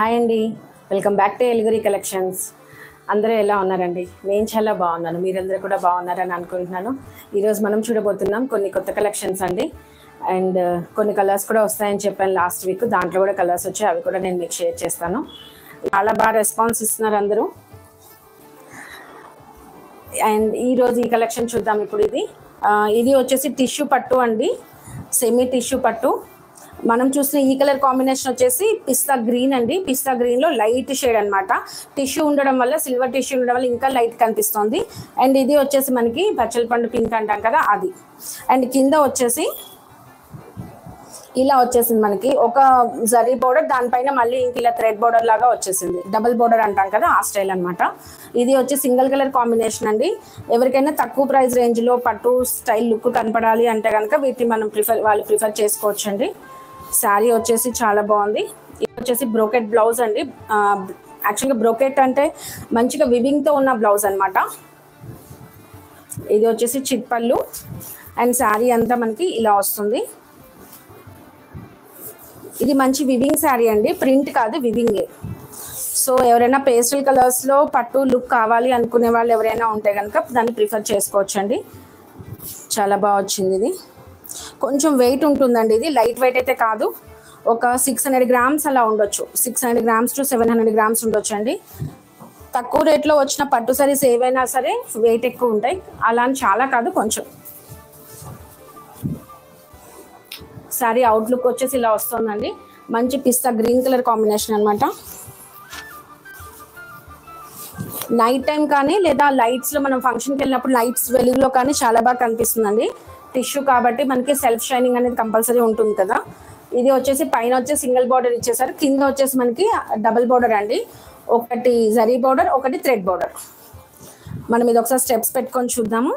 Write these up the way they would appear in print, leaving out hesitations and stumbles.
Hi అండి, welcome back to ఎలిగురి collections. అందరూ ఎలా ఉన్నారండి? నేను చాలా బాగున్నాను, మీరందరూ కూడా బాగున్నారని అనుకుంటున్నాను. ఈరోజు మనం చూడబోతున్నాం కొన్ని కొత్త కలెక్షన్స్ అండి. అండ్ కొన్ని కలర్స్ కూడా వస్తాయని చెప్పాను లాస్ట్ వీక్, దాంట్లో కూడా కలర్స్ వచ్చాయి, అవి కూడా నేను మీకు షేర్ చేస్తాను. చాలా బాగా రెస్పాన్స్ ఇస్తున్నారు అందరూ. అండ్ ఈరోజు ఈ కలెక్షన్ చూద్దాం. ఇప్పుడు ఇది వచ్చేసి టిష్యూ పట్టు అండి, సెమీ టిష్యూ పట్టు. మనం చూసిన ఈ కలర్ కాంబినేషన్ వచ్చేసి పిస్తా గ్రీన్ అండి. పిస్తా గ్రీన్లో లైట్ షేడ్ అనమాట. టిష్యూ ఉండడం వల్ల, సిల్వర్ టిష్యూ ఉండడం వల్ల ఇంకా లైట్ కనిపిస్తుంది. అండ్ ఇది వచ్చేసి మనకి బచ్చల పండు పింక్ అంటాం కదా అది. అండ్ కింద వచ్చేసి ఇలా వచ్చేసింది మనకి ఒక జరీ బోర్డర్, దానిపైన మళ్ళీ ఇంక ఇలా థ్రెడ్ బోర్డర్ లాగా వచ్చేసింది. డబుల్ బోర్డర్ అంటాం కదా ఆ స్టైల్ అనమాట. ఇది వచ్చి సింగిల్ కలర్ కాంబినేషన్ అండి. ఎవరికైనా తక్కువ ప్రైస్ రేంజ్లో పట్టు స్టైల్ లుక్ కనపడాలి అంటే కనుక వీటిని మనం వాళ్ళు ప్రిఫర్ చేసుకోవచ్చండి. శారీ వచ్చేసి చాలా బాగుంది. ఇది వచ్చేసి బ్రోకెట్ బ్లౌజ్ అండి. యాక్చువల్గా బ్రోకెట్ అంటే మంచిగా వివింగ్తో ఉన్న బ్లౌజ్ అనమాట. ఇది వచ్చేసి చిట్ పళ్ళు అండ్ శారీ అంతా మనకి ఇలా వస్తుంది. ఇది మంచి వివింగ్ శారీ అండి, ప్రింట్ కాదు వివింగే. సో ఎవరైనా పేస్టల్ కలర్స్లో పట్టు లుక్ కావాలి అనుకునే వాళ్ళు ఎవరైనా ఉంటే కనుక దాన్ని ప్రిఫర్ చేసుకోవచ్చండి. చాలా బాగా వచ్చింది. ఇది కొంచెం వెయిట్ ఉంటుందండి, ఇది లైట్ వెయిట్ అయితే కాదు. ఒక 600 grams అలా ఉండొచ్చు, 600 grams to 700 grams ఉండొచ్చు అండి. తక్కువ రేట్లో వచ్చిన పట్టు సారీస్ ఏవైనా సరే వెయిట్ ఎక్కువ ఉంటాయి, అలా అని చాలా కాదు, కొంచెం. శారీ అవుట్లుక్ వచ్చేసి ఇలా వస్తుందండి. మంచి పిస్తా గ్రీన్ కలర్ కాంబినేషన్ అనమాట. నైట్ టైం కానీ లేదా లైట్స్లో మనం ఫంక్షన్కి వెళ్ళినప్పుడు లైట్స్ వెలుగులో కానీ చాలా బాగా కనిపిస్తుందండి. టిష్యూ కాబట్టి మనకి సెల్ఫ్ షైనింగ్ అనేది కంపల్సరీ ఉంటుంది కదా. ఇది వచ్చేసి పైన వచ్చేసి సింగిల్ బార్డర్ ఇచ్చేసారు, కింద వచ్చేసి మనకి డబుల్ బార్డర్ అండి. ఒకటి జరీ బార్డర్, ఒకటి థ్రెడ్ బార్డర్. మనం ఇది ఒకసారి స్టెప్స్ పెట్టుకొని చూద్దాము.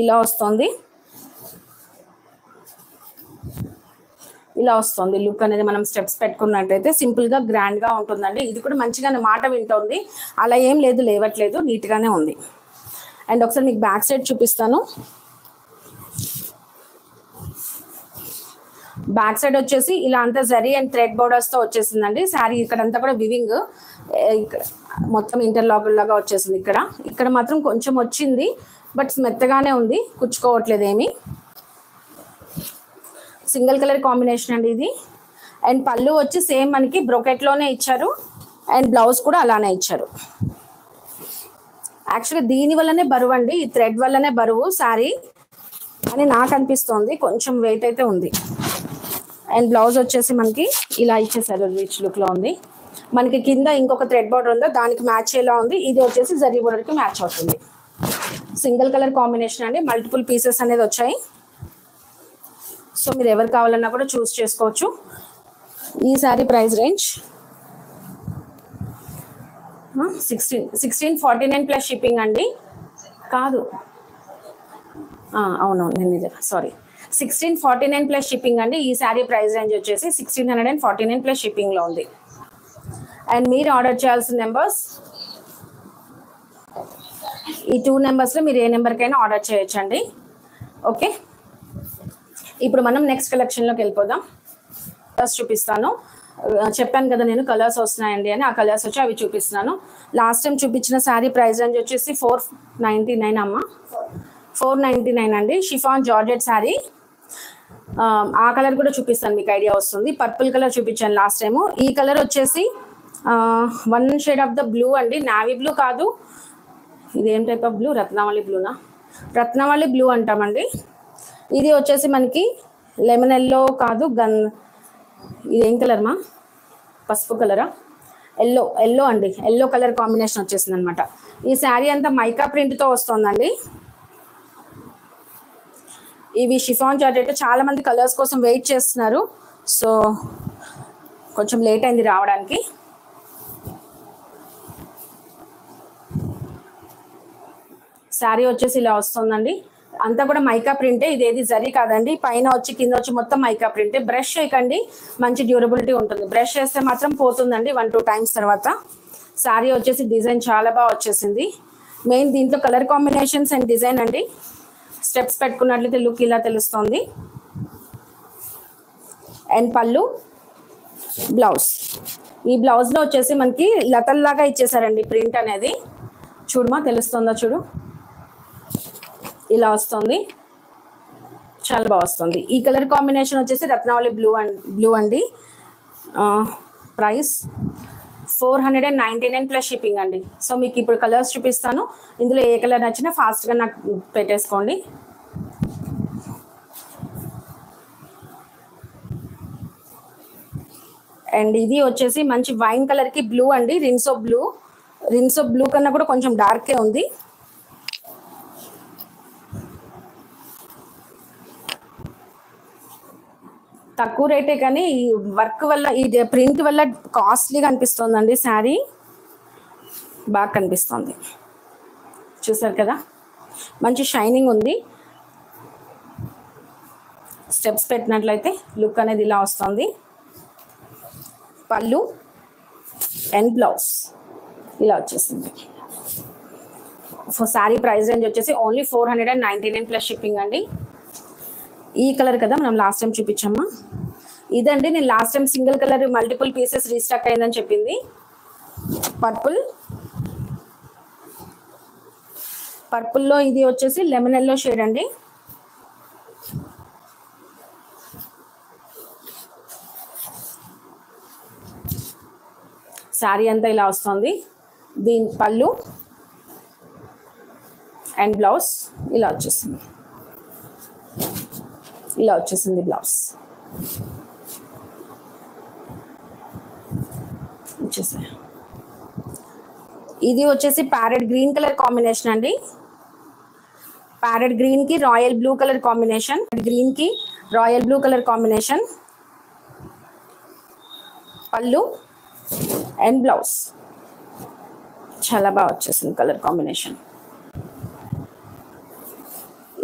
ఇలా వస్తుంది, ఇలా వస్తుంది లుక్ అనేది. మనం స్టెప్స్ పెట్టుకున్నట్టయితే సింపుల్గా గ్రాండ్గా ఉంటుందండి. ఇది కూడా మంచిగానే మాట వింటుంది, అలా ఏం లేదు, లేవట్లేదు, నీట్గానే ఉంది. అండ్ ఒకసారి మీకు బ్యాక్ సైడ్ చూపిస్తాను. బ్యాక్ సైడ్ వచ్చేసి ఇలా అంతా జరీ అండ్ థ్రెడ్ బోర్డర్స్తో వచ్చేసిందండి. శారీ ఇక్కడంతా కూడా వివింగ్, మొత్తం ఇంటర్లాక్ లాగా వచ్చేసింది. ఇక్కడ మాత్రం కొంచెం వచ్చింది, బట్ మెత్తగానే ఉంది, కుచ్చుకోవట్లేదు ఏమి. సింగిల్ కలర్ కాంబినేషన్ అండి ఇది. అండ్ పళ్ళు వచ్చి సేమ్ మనకి బ్రోకెట్లోనే ఇచ్చారు, అండ్ బ్లౌజ్ కూడా అలానే ఇచ్చారు. యాక్చువల్గా దీని వల్లనే బరువు అండి, ఈ థ్రెడ్ వల్లనే బరువు శారీ అని నాకు అనిపిస్తుంది. కొంచెం వెయిట్ అయితే ఉంది. అండ్ బ్లౌజ్ వచ్చేసి మనకి ఇలా ఇచ్చేసారు, రిచ్ లుక్లో ఉంది. మనకి కింద ఇంకొక థ్రెడ్ బార్డర్ ఉందో దానికి మ్యాచ్ ఎలా ఉంది. ఇది వచ్చేసి జరీ బార్డర్కి మ్యాచ్ అవుతుంది. సింగిల్ కలర్ కాంబినేషన్ అండి, మల్టిపుల్ పీసెస్ అనేది వచ్చాయి. సో మీరు ఎవరు కావాలన్నా కూడా చూస్ చేసుకోవచ్చు. ఈ sari price range 1649 plus shipping అండి. కాదు, అవునవును, నేను సారీ, 1649 ప్లస్ షిప్పింగ్ అండి. ఈ శారీ ప్రైస్ రేంజ్ వచ్చేసి 1649 ప్లస్ షిప్పింగ్లో ఉంది. అండ్ మీరు ఆర్డర్ చేయాల్సిన నెంబర్స్ ఈ 2 నెంబర్స్లో మీరు ఏ నెంబర్కైనా ఆర్డర్ చేయొచ్చండి. ఓకే, ఇప్పుడు మనం నెక్స్ట్ కలెక్షన్లోకి వెళ్ళిపోదాం. కలర్స్ చూపిస్తాను. చెప్పాను కదా నేను కలర్స్ వస్తున్నాయండి అని, ఆ కలర్స్ వచ్చి అవి చూపిస్తున్నాను. లాస్ట్ టైం చూపించిన శారీ ప్రైస్ రేంజ్ వచ్చేసి 499 అమ్మ, 499 అండి. Chiffon georgette sari. ఆ కలర్ కూడా చూపిస్తాను, మీకు ఐడియా వస్తుంది. పర్పుల్ కలర్ చూపించాను లాస్ట్ టైము. ఈ కలర్ వచ్చేసి 1 షేడ్ ఆఫ్ ద బ్లూ అండి, నావీ బ్లూ కాదు. ఇదేం టైప్ ఆఫ్ బ్లూ? రత్నావళి బ్లూనా? రత్నావళి బ్లూ అంటామండి. ఇది వచ్చేసి మనకి లెమన్ ఎల్లో కాదు, ఇదేం కలర్ మా? పసుపు కలరా? ఎల్లో అండి, ఎల్లో కలర్ కాంబినేషన్ వచ్చేసింది అనమాట. ఈ శారీ అంతా మైకా ప్రింట్తో వస్తుందండి. ఇవి షిఫాన్ జార్జెట్. చాలా మంది కలర్స్ కోసం వెయిట్ చేస్తున్నారు, సో కొంచెం లేట్ అయింది రావడానికి. శారీ వచ్చేసి ఇలా వస్తుందండి. అంతా కూడా మైకా ప్రింటే, ఇదేది జరీ కాదండి. పైన వచ్చి కింద వచ్చి మొత్తం మైకా ప్రింటే. బ్రష్ చేయకండి, మంచి డ్యూరబిలిటీ ఉంటుంది. బ్రష్ చేస్తే మాత్రం పోతుందండి 1-2 times తర్వాత. శారీ వచ్చేసి డిజైన్ చాలా బాగా వచ్చేసింది. మెయిన్ దీంట్లో కలర్ కాంబినేషన్స్ అండ్ డిజైన్ అండి. స్టెప్స్ పెట్టుకున్నట్లయితే లుక్ ఇలా తెలుస్తుంది. అండ్ పళ్ళు, బ్లౌజ్. ఈ బ్లౌజ్లో వచ్చేసి మనకి లతల్లాగా ఇచ్చేసారండి ప్రింట్ అనేది. చూడమా, తెలుస్తుందా? చూడు, ఇలా వస్తుంది, చాలా బాగా వస్తుంది. ఈ కలర్ కాంబినేషన్ వచ్చేసి రత్నావళి బ్లూ అండి. ప్రైస్ 499 ప్లస్ షిప్పింగ్ అండి. సో మీకు ఇప్పుడు కలర్స్ చూపిస్తాను. ఇందులో ఏ కలర్ నచ్చినా ఫాస్ట్గా నాకు పెట్టేసుకోండి. అండ్ ఇది వచ్చేసి మంచి వైన్ కలర్కి బ్లూ అండి. రిన్స్ ఆఫ్ బ్లూ కన్నా కూడా కొంచెం డార్కే ఉంది. తక్కువ రేటే కానీ ఈ వర్క్ వల్ల, ఈ ప్రింట్ వల్ల కాస్ట్లీగా అనిపిస్తుందండి. శారీ బాగా కనిపిస్తుంది, చూసారు కదా, మంచి షైనింగ్ ఉంది. స్టెప్స్ పెట్టినట్లయితే లుక్ అనేది ఇలా వస్తుంది. పళ్ళు అండ్ బ్లౌజ్ ఇలా వచ్చేసింది. శారీ ప్రైస్ రేంజ్ వచ్చేసి ఓన్లీ 499 ప్లస్ షిప్పింగ్ అండి. ఈ కలర్ కదా మనం లాస్ట్ టైం చూపించామా, ఇదండి. నేను last time single colour multiple pieces restock అయిందని చెప్పింది. పర్పుల్లో ఇది వచ్చేసి లెమన్ ఎల్లో షేడ్ అండి. శారీ అంతా ఇలా వస్తుంది. దీని పళ్ళు అండ్ బ్లౌజ్ ఇలా వచ్చేసింది. బ్లౌజ్ వచ్చేసాయి. ఇది వచ్చేసి ప్యారెట్ గ్రీన్ కలర్ కాంబినేషన్ అండి. ప్యారెట్ గ్రీన్ కి రాయల్ బ్లూ కలర్ కాంబినేషన్. పళ్ళు అండ్ బ్లౌజ్ చాలా బాగా వచ్చేసింది కలర్ కాంబినేషన్.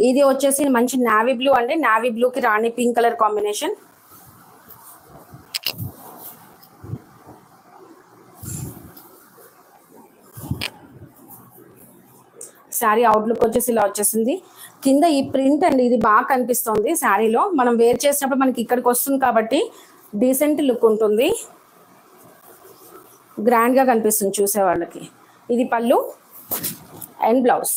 ఇది వచ్చేసి మంచి నావీ బ్లూ అండి. నావీ బ్లూకి rani pink colour combination. Sari outlook వచ్చేసి ఇలా వచ్చేసింది. కింద ఈ ప్రింట్ అండి, ఇది బాగా కనిపిస్తుంది శారీలో. మనం వేర్ చేసినప్పుడు మనకి ఇక్కడికి వస్తుంది కాబట్టి డీసెంట్ లుక్ ఉంటుంది, గ్రాండ్గా కనిపిస్తుంది చూసే వాళ్ళకి. ఇది పళ్ళు అండ్ బ్లౌజ్.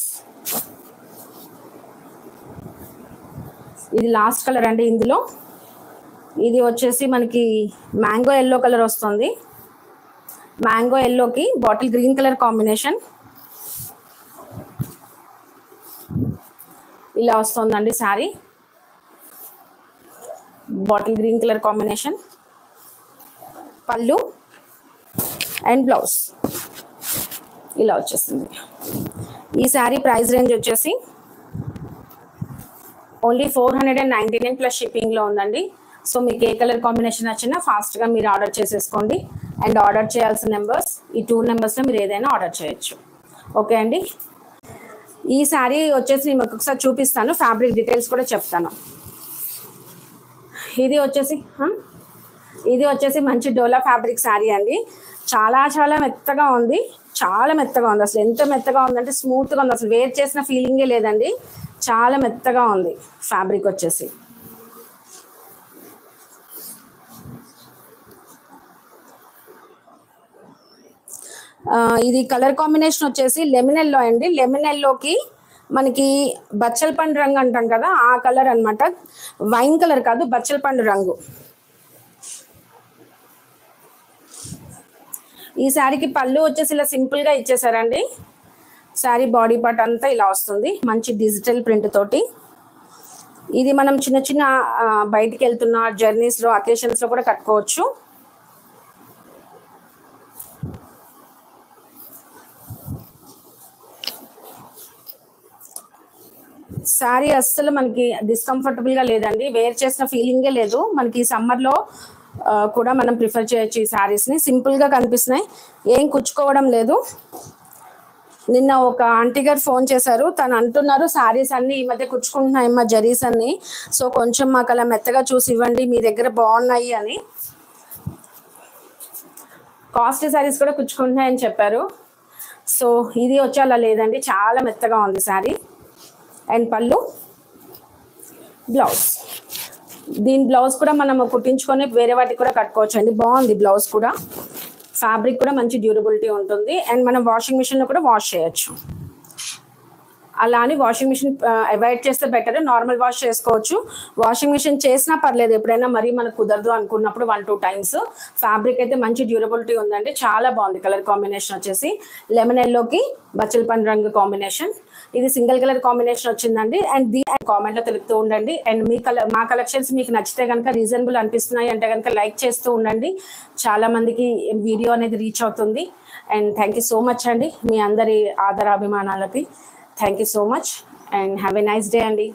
ఇది లాస్ట్ కలర్ అండి. ఇందులో ఇది వచ్చేసి మనకి మ్యాంగో ఎల్లో కలర్ వస్తుంది. మ్యాంగో ఎల్లోకి బాటిల్ గ్రీన్ కలర్ కాంబినేషన్ ఇలా వస్తుందండి. Sari bottle green colour combination. పళ్ళు అండ్ బ్లౌజ్ ఇలా వచ్చేసింది. ఈ శారీ ప్రైస్ రేంజ్ వచ్చేసి ఓన్లీ 499 ప్లస్ షిప్పింగ్లో ఉందండి. సో మీకు ఏ కలర్ కాంబినేషన్ నచ్చినా ఫాస్ట్గా మీరు ఆర్డర్ చేసేసుకోండి. అండ్ ఆర్డర్ చేయాల్సిన నెంబర్స్, ఈ 2 నెంబర్స్లో మీరు ఏదైనా ఆర్డర్ చేయొచ్చు. ఓకే అండి. ఈ శారీ వచ్చేసి నేను మీకు ఒకసారి చూపిస్తాను, ఫ్యాబ్రిక్ డీటెయిల్స్ కూడా చెప్తాను. ఇది వచ్చేసి మంచి డోలా ఫ్యాబ్రిక్ శారీ అండి. చాలా చాలా మెత్తగా ఉంది, అసలు ఎంత మెత్తగా ఉందంటే స్మూత్గా ఉంది, అసలు వేర్ చేసిన ఫీలింగే లేదండి. చాలా మెత్తగా ఉంది ఫ్యాబ్రిక్ వచ్చేసి. ఇది కలర్ కాంబినేషన్ వచ్చేసి లెమన్ ఎల్లో అండి. లెమన్ ఎల్లోకి మనకి బచ్చల పండు రంగు అంటాం కదా, ఆ కలర్ అన్నమాట. వైన్ కలర్ కాదు, బచ్చల పండు రంగు. ఈ శారీకి పళ్ళు వచ్చేసి ఇలా సింపుల్ గా ఇచ్చేసారండి. శారీ బాడీ పార్ట్ అంతా ఇలా వస్తుంది మంచి డిజిటల్ ప్రింట్ తోటి. ఇది మనం చిన్న చిన్న బయటికి వెళ్తున్న జర్నీస్ లో, అకేషన్స్ లో కూడా కట్టుకోవచ్చు. శారీ అస్సలు మనకి డిస్కంఫర్టబుల్ గా లేదండి, వేర్ చేసిన ఫీలింగే లేదు. మనకి సమ్మర్ లో కూడా మనం ప్రిఫర్ చేయొచ్చు ఈ శారీస్ ని. సింపుల్ గా కనిపిస్తున్నాయి, ఏం కుచ్చుకోవడం లేదు. నిన్న ఒక ఆంటీ గారు ఫోన్ చేశారు, తను అంటున్నారు శారీస్ అన్ని ఈ మధ్య కుచ్చుకుంటున్నాయమ్మా జరీస్ అన్ని, సో కొంచెం మాకు అలా మెత్తగా చూసి ఇవ్వండి, మీ దగ్గర బాగున్నాయి అని. కాస్ట్లీ శారీస్ కూడా కుచ్చుకుంటున్నాయని చెప్పారు. సో ఇది వచ్చి అలా లేదండి, చాలా మెత్తగా ఉంది శారీ. అండ్ పళ్ళు బ్లౌజ్. దీని బ్లౌజ్ కూడా మనం కుట్టించుకొని వేరే వాటికి కూడా కట్టుకోవచ్చు అండి. బాగుంది బ్లౌజ్ కూడా. ఫ్యాబ్రిక్ కూడా మంచి డ్యూరబిలిటీ ఉంటుంది. అండ్ మనం వాషింగ్ మిషన్లో కూడా వాష్ చేయొచ్చు. అలా అని వాషింగ్ మిషన్ అవాయిడ్ చేస్తే బెటర్. నార్మల్ వాష్ చేసుకోవచ్చు. వాషింగ్ మిషన్ చేసినా పర్లేదు, ఎప్పుడైనా మరీ మనకు కుదరదు అనుకున్నప్పుడు 1-2 times. ఫ్యాబ్రిక్ అయితే మంచి డ్యూరబిలిటీ ఉందండి. చాలా బాగుంది. కలర్ కాంబినేషన్ వచ్చేసి లెమన్ ఎల్లోకి బచ్చల పండు రంగు కాంబినేషన్. ఇది సింగిల్ కలర్ కాంబినేషన్ వచ్చిందండి. అండ్ కామెంట్లో తెలుపుతూ ఉండండి. అండ్ మా కలెక్షన్స్ మీకు నచ్చితే కనుక, రీజనబుల్ అనిపిస్తున్నాయి అంటే కనుక లైక్ చేస్తూ ఉండండి. చాలా మందికి వీడియో అనేది రీచ్ అవుతుంది. And thank you so much అండి మీ అందరి ఆదరాభిమానాలకి. Thank you so much and have a nice day, Andy.